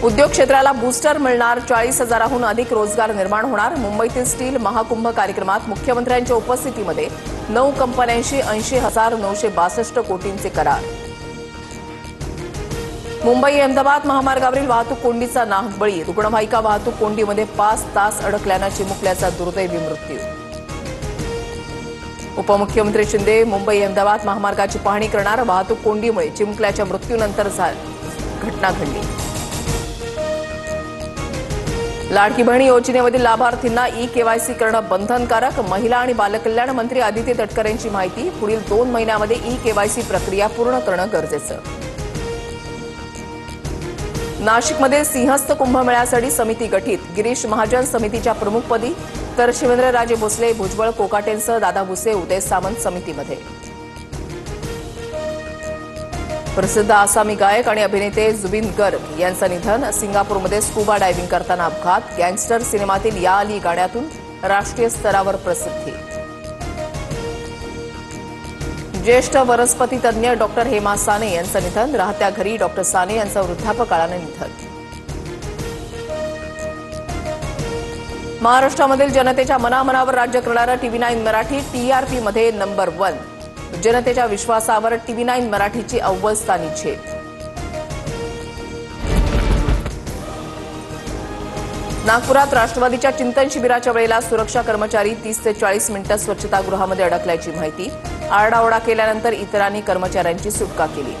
उद्योग क्षेत्राला बूस्टर मिळणार, 40,000हून अधिक रोजगार निर्माण होणार। मुंबईतील स्टील महाकुंभ कार्यक्रमात मुख्यमंत्र्यांच्या उपस्थितीमध्ये 9 कंपन्यांशी 80,962 कोटींचे करार। मुंबई अहमदाबाद महामार्गावरील वाहतूक कोंडीचा नाहक बळी, रुग्णवाहिका वाहतूक कोंडीमध्ये 5 तास अडकल्यानं चिमुकल्याचा दुर्दैवी मृत्यू। उपमुख्यमंत्री शिंदे मुंबई अहमदाबाद महामार्गाची पाहणी करणार, वाहतूक कोंडीमुळे चिमुकल्याच्या मृत्यूनंतर घटना घडली। लाडकी बहीण योजनेमधील लाभार्थींना ई-केवायसी करणं बंधनकारक, महिला आणि बालकल्याण मंत्री आदिती तटकरे यांची माहिती। पुढील 2 महिन्यामध्ये ई-केवायसी प्रक्रिया पूर्ण करणं गरजेचं। नाशिकमध्ये सिंहस्थ कुंभमेळ्यासाठी समिती गठीत, गिरीश महाजन समितीच्या प्रमुखपदी तर शिवेंद्रराजे भोसले, भुजबळ, कोकाटेंसह दादा भुसे, उदय सामंत समितीमध्ये। प्रसिद्ध आसामी गायक आणि अभिनेते जुबिन गर्ग यांचं निधन, सिंगापूरमध्ये स्कुबा डायव्हिंग करताना अपघात। गँगस्टर सिनेमातील या अली गाण्यातून राष्ट्रीय स्तरावर प्रसिद्धी। ज्येष्ठ वनस्पती तज्ज्ञ डॉक्टर हेमा साने यांचं निधन, राहत्या घरी डॉक्टर साने यांचं वृद्धापकाळानं निधन। महाराष्ट्रामधील जनतेच्या मनामनावर राज्य करणारा TV9 मराठी TRPमध्ये नंबर 1, जनतेच्या विश्वासावर TV9 मराठीची अव्वल स्थानी झेप। नागपुरात राष्ट्रवादीच्या चिंतन शिबिराच्या वेळेला सुरक्षा कर्मचारी 30 ते 40 मिनिटं स्वच्छतागृहामध्ये अडकल्याची माहिती। आरडाओरडा केल्यानंतर इतरांनी कर्मचाऱ्यांची सुटका केली।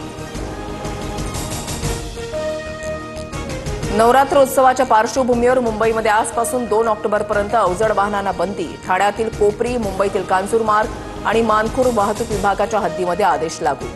नवरात्रोत्सवाच्या पार्श्वभूमीवर मुंबईमध्ये आजपासून 2 ऑक्टोबरपर्यंत अवजड वाहनांना बंदी। ठाण्यातील कोपरी, मुंबईतील कांजूरमार्ग आणि मानखुर्द वाहतूक विभागाच्या हद्दीमध्ये आदेश लागू।